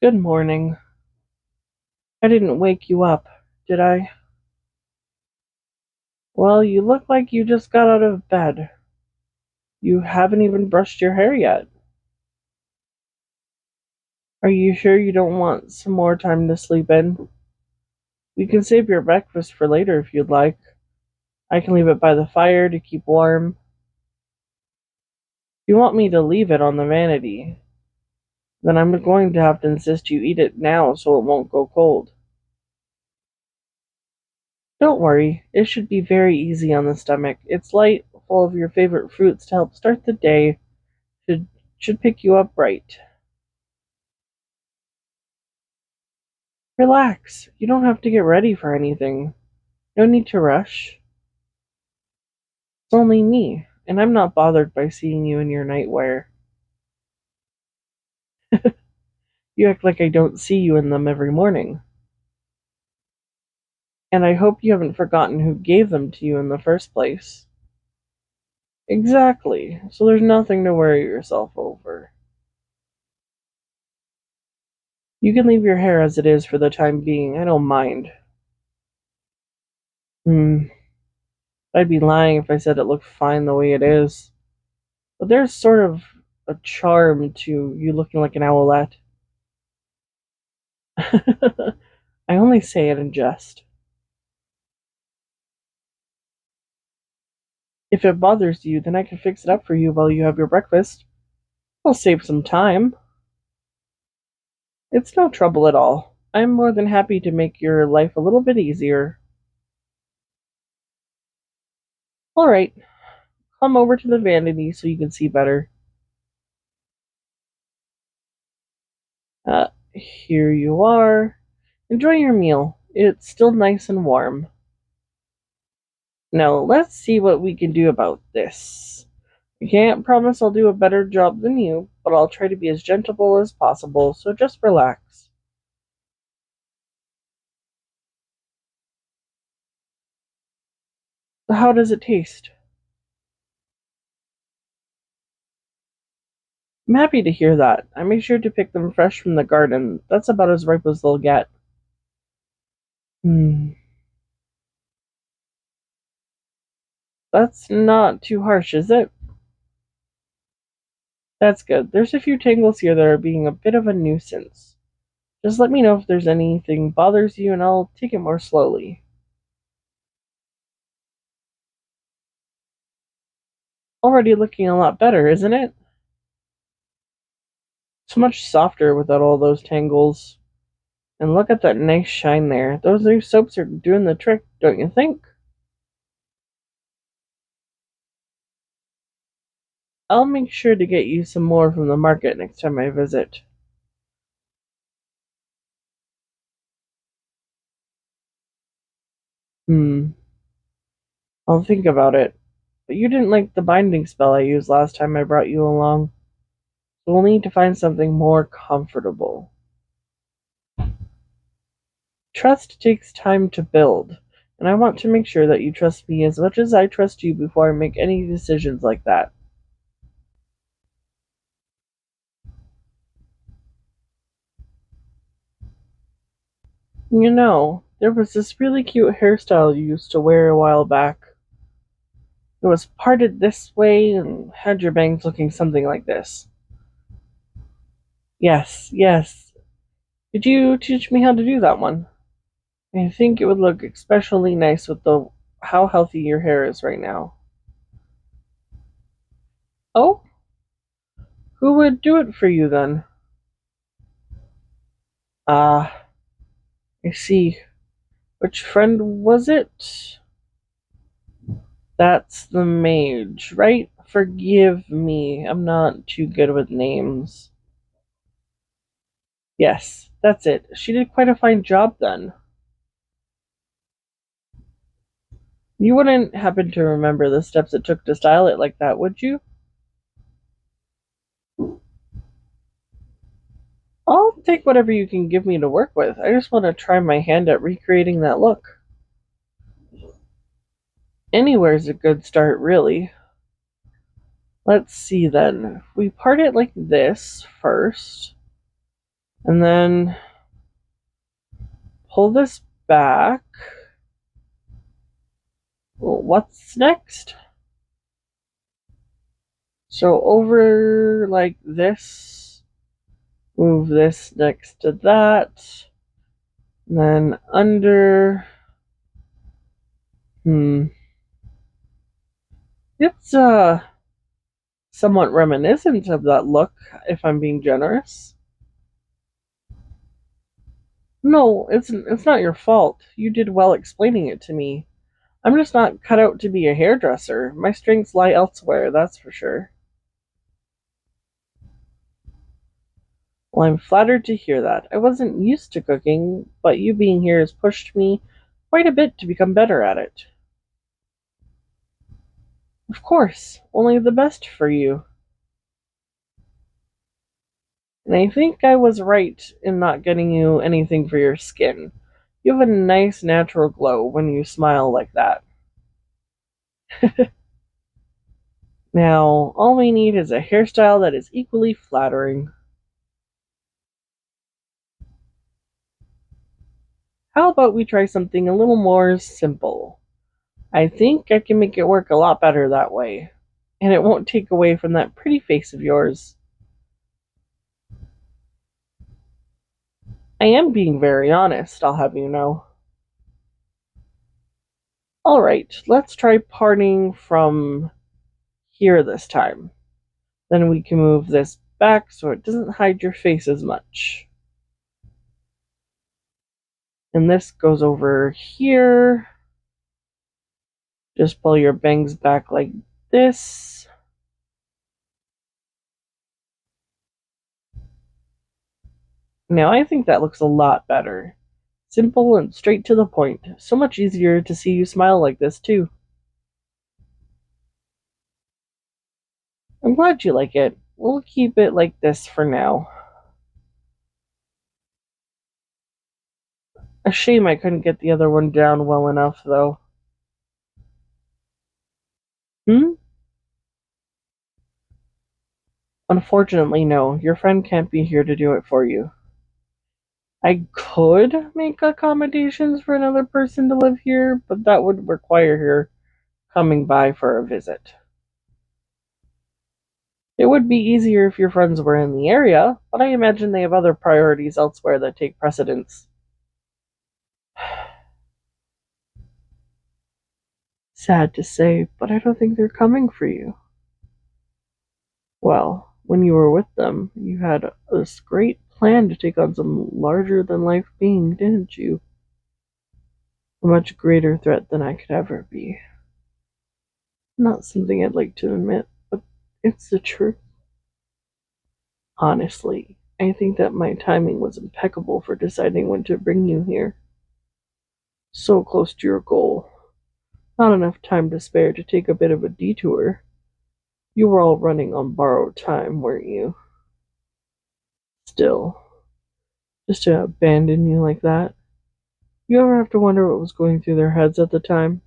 Good morning. I didn't wake you up, did I? Well, you look like you just got out of bed. You haven't even brushed your hair yet. Are you sure you don't want some more time to sleep in? We can save your breakfast for later if you'd like. I can leave it by the fire to keep warm. If you want me to leave it on the vanity, then I'm going to have to insist you eat it now so it won't go cold. Don't worry, it should be very easy on the stomach. It's light, full of your favorite fruits to help start the day. Should should pick you up right. Relax. You don't have to get ready for anything. No need to rush. It's only me, and I'm not bothered by seeing you in your nightwear. You act like I don't see you in them every morning. And I hope you haven't forgotten who gave them to you in the first place. Exactly. So there's nothing to worry yourself over. You can leave your hair as it is for the time being. I don't mind. Hmm. I'd be lying if I said it looked fine the way it is. But there's sort of a charm to you looking like an owlet. I only say it in jest. If it bothers you, then I can fix it up for you while you have your breakfast. I'll save some time. It's no trouble at all. I'm more than happy to make your life a little bit easier. Alright, come over to the vanity so you can see better. Here you are. Enjoy your meal. It's still nice and warm. Now, let's see what we can do about this. I can't promise I'll do a better job than you, but I'll try to be as gentle as possible, so just relax. How does it taste? I'm happy to hear that. I make sure to pick them fresh from the garden. That's about as ripe as they'll get. Hmm. That's not too harsh, is it? That's good. There's a few tangles here that are being a bit of a nuisance. Just let me know if there's anything bothers you and I'll take it more slowly. Already looking a lot better, isn't it? It's much softer without all those tangles. And look at that nice shine there. Those new soaps are doing the trick, don't you think? I'll make sure to get you some more from the market next time I visit. Hmm, I'll think about it. But you didn't like the binding spell I used last time I brought you along. So we'll need to find something more comfortable. Trust takes time to build, and I want to make sure that you trust me as much as I trust you before I make any decisions like that. You know, there was this really cute hairstyle you used to wear a while back. It was parted this way and had your bangs looking something like this. Yes, yes. Could you teach me how to do that one? I think it would look especially nice with the how healthy your hair is right now. Oh, who would do it for you then? Ah, I see. Which friend was it? That's the mage, right? Forgive me, I'm not too good with names. Yes, that's it. She did quite a fine job then. You wouldn't happen to remember the steps it took to style it like that, would you? I'll take whatever you can give me to work with. I just want to try my hand at recreating that look. Anywhere's a good start, really. Let's see then. If we part it like this first, And then pull this back. Well, what's next? So over like this, move this next to that. And then under. It's somewhat reminiscent of that look, if I'm being generous. No, it's not your fault. You did well explaining it to me. I'm just not cut out to be a hairdresser. My strengths lie elsewhere, that's for sure. Well, I'm flattered to hear that. I wasn't used to cooking, but you being here has pushed me quite a bit to become better at it. Of course, only the best for you. And I think I was right in not getting you anything for your skin. You have a nice natural glow when you smile like that. Now, all we need is a hairstyle that is equally flattering. How about we try something a little more simple? I think I can make it work a lot better that way. And it won't take away from that pretty face of yours. I am being very honest, I'll have you know. Alright, let's try parting from here this time. Then we can move this back so it doesn't hide your face as much. And this goes over here. Just pull your bangs back like this. Now I think that looks a lot better. Simple and straight to the point. So much easier to see you smile like this, too. I'm glad you like it. We'll keep it like this for now. A shame I couldn't get the other one down well enough, though. Hmm? Unfortunately, no. Your friend can't be here to do it for you. I could make accommodations for another person to live here, but that would require her coming by for a visit. It would be easier if your friends were in the area, but I imagine they have other priorities elsewhere that take precedence. Sad to say, but I don't think they're coming for you. Well, when you were with them, you had this great plan to take on some larger than life being, didn't you? A much greater threat than I could ever be. Not something I'd like to admit, but it's the truth. Honestly, I think that my timing was impeccable for deciding when to bring you here. So close to your goal. Not enough time to spare to take a bit of a detour. You were all running on borrowed time, weren't you? Still, just to abandon you like that. You ever have to wonder what was going through their heads at the time?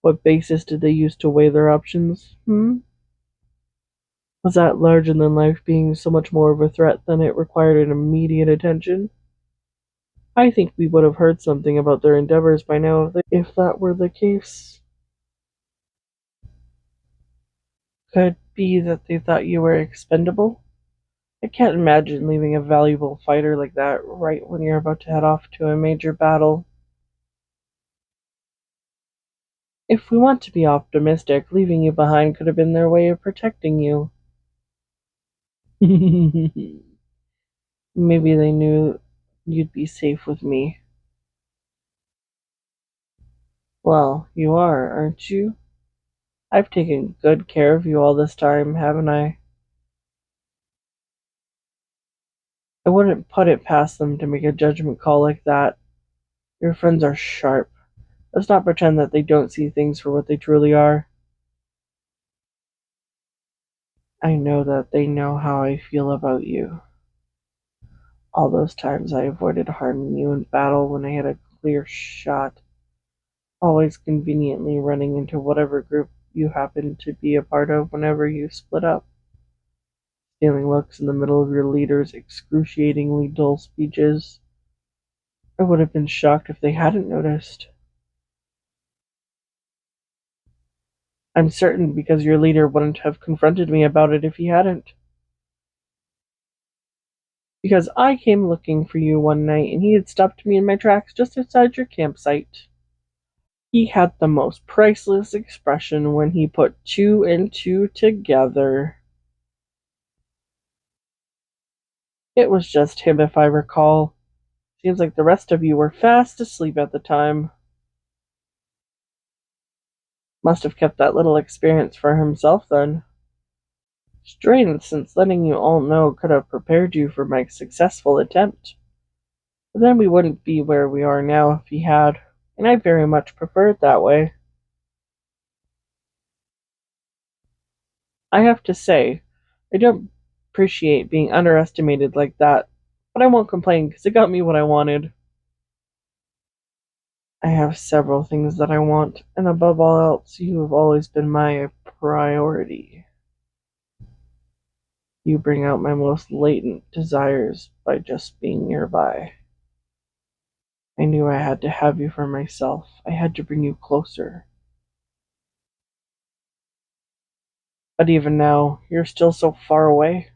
What basis did they use to weigh their options? Was that larger than life being so much more of a threat than it required an immediate attention? I think we would have heard something about their endeavors by now if that were the case. Could be that they thought you were expendable. I can't imagine leaving a valuable fighter like that right when you're about to head off to a major battle. If we want to be optimistic, leaving you behind could have been their way of protecting you. Maybe they knew you'd be safe with me. Well, you are, aren't you? I've taken good care of you all this time, haven't I? I wouldn't put it past them to make a judgment call like that. Your friends are sharp. Let's not pretend that they don't see things for what they truly are. I know that they know how I feel about you. All those times I avoided harming you in battle when I had a clear shot, always conveniently running into whatever group you happened to be a part of whenever you split up. Stealing looks in the middle of your leader's excruciatingly dull speeches. I would have been shocked if they hadn't noticed. I'm certain because your leader wouldn't have confronted me about it if he hadn't. Because I came looking for you one night and he had stopped me in my tracks just outside your campsite. He had the most priceless expression when he put two and two together. It was just him, if I recall. Seems like the rest of you were fast asleep at the time. Must have kept that little experience for himself then. Strange, since letting you all know could have prepared you for my successful attempt. But then we wouldn't be where we are now if he had, and I very much prefer it that way. I have to say, I don't appreciate being underestimated like that, but I won't complain because it got me what I wanted. I have several things that I want, and above all else, you have always been my priority. You bring out my most latent desires by just being nearby. I knew I had to have you for myself. I had to bring you closer. But even now, you're still so far away.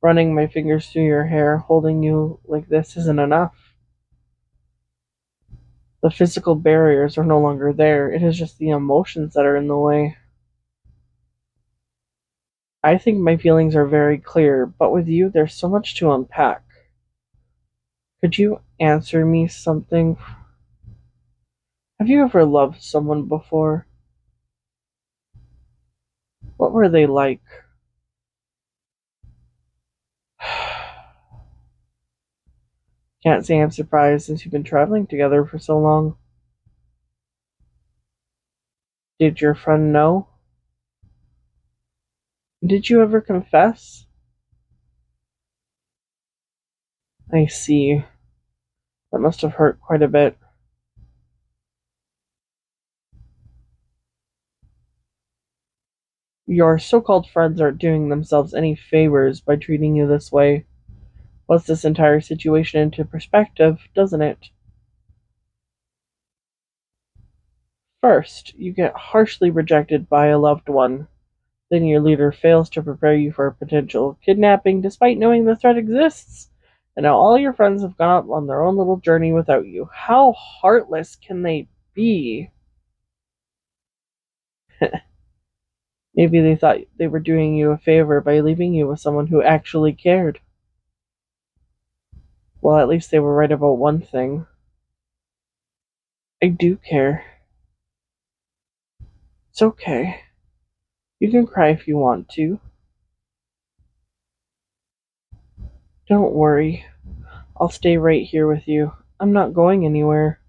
Running my fingers through your hair, holding you like this isn't enough. The physical barriers are no longer there. It is just the emotions that are in the way. I think my feelings are very clear, but with you, there's so much to unpack. Could you answer me something? Have you ever loved someone before? What were they like? Can't say I'm surprised since you've been traveling together for so long. Did your friend know? Did you ever confess? I see. That must have hurt quite a bit. Your so called friends aren't doing themselves any favors by treating you this way. Puts this entire situation into perspective, doesn't it? First, you get harshly rejected by a loved one. Then your leader fails to prepare you for a potential kidnapping despite knowing the threat exists. And now all your friends have gone up on their own little journey without you. How heartless can they be? Maybe they thought they were doing you a favor by leaving you with someone who actually cared. Well, at least they were right about one thing. I do care. It's okay. You can cry if you want to. Don't worry. I'll stay right here with you. I'm not going anywhere.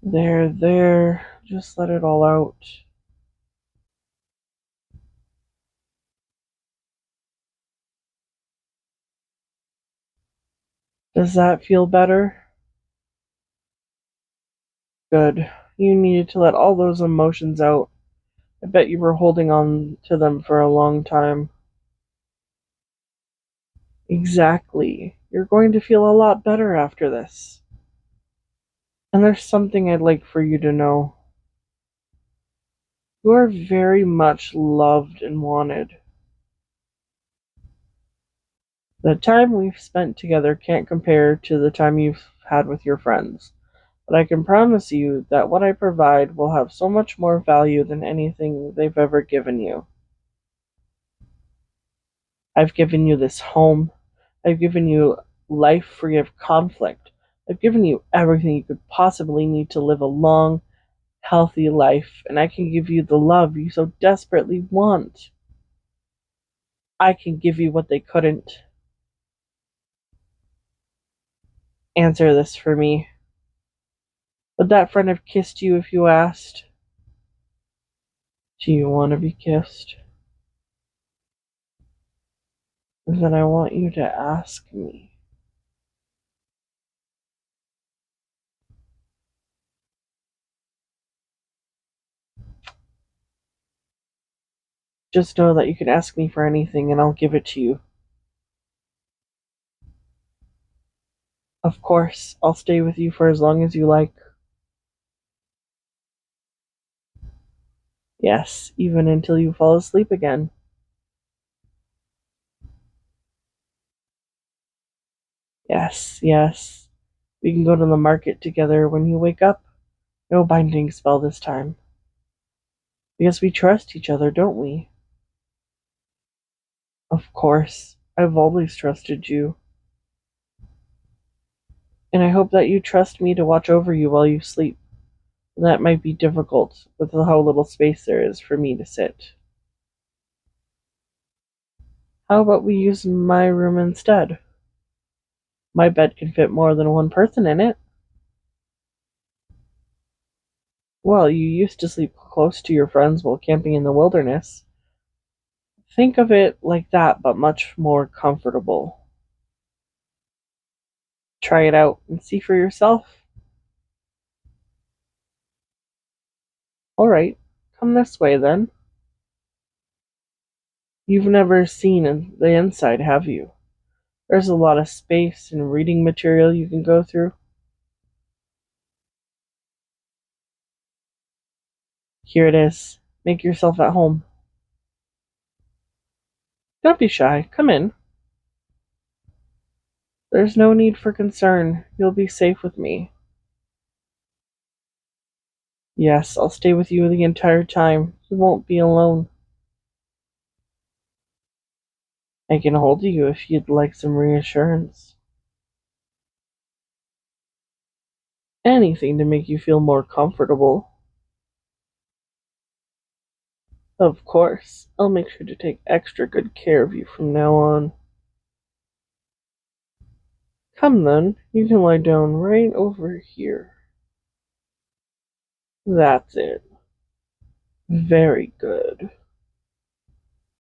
There, there. Just let it all out. Does that feel better? Good. You needed to let all those emotions out. I bet you were holding on to them for a long time. Exactly. You're going to feel a lot better after this. And there's something I'd like for you to know. You are very much loved and wanted. The time we've spent together can't compare to the time you've had with your friends, but I can promise you that what I provide will have so much more value than anything they've ever given you. I've given you this home. I've given you life free of conflict. I've given you everything you could possibly need to live a long, healthy life, and I can give you the love you so desperately want. I can give you what they couldn't. Answer this for me. Would that friend have kissed you if you asked? Do you want to be kissed? Then I want you to ask me. Just know that you can ask me for anything and I'll give it to you. Of course, I'll stay with you for as long as you like. Yes, even until you fall asleep again. Yes, yes. We can go to the market together when you wake up. No binding spell this time. Because we trust each other, don't we? Of course. I've always trusted you. And I hope that you trust me to watch over you while you sleep. That might be difficult with how little space there is for me to sit. How about we use my room instead? My bed can fit more than one person in it. Well, you used to sleep close to your friends while camping in the wilderness. Think of it like that, but much more comfortable. Try it out and see for yourself. Alright, come this way then. You've never seen the inside, have you? There's a lot of space and reading material you can go through. Here it is. Make yourself at home. Don't be shy. Come in. There's no need for concern. You'll be safe with me. Yes, I'll stay with you the entire time. You won't be alone. I can hold you if you'd like some reassurance. Anything to make you feel more comfortable. Of course, I'll make sure to take extra good care of you from now on. Come then, you can lie down right over here. That's it. Very good.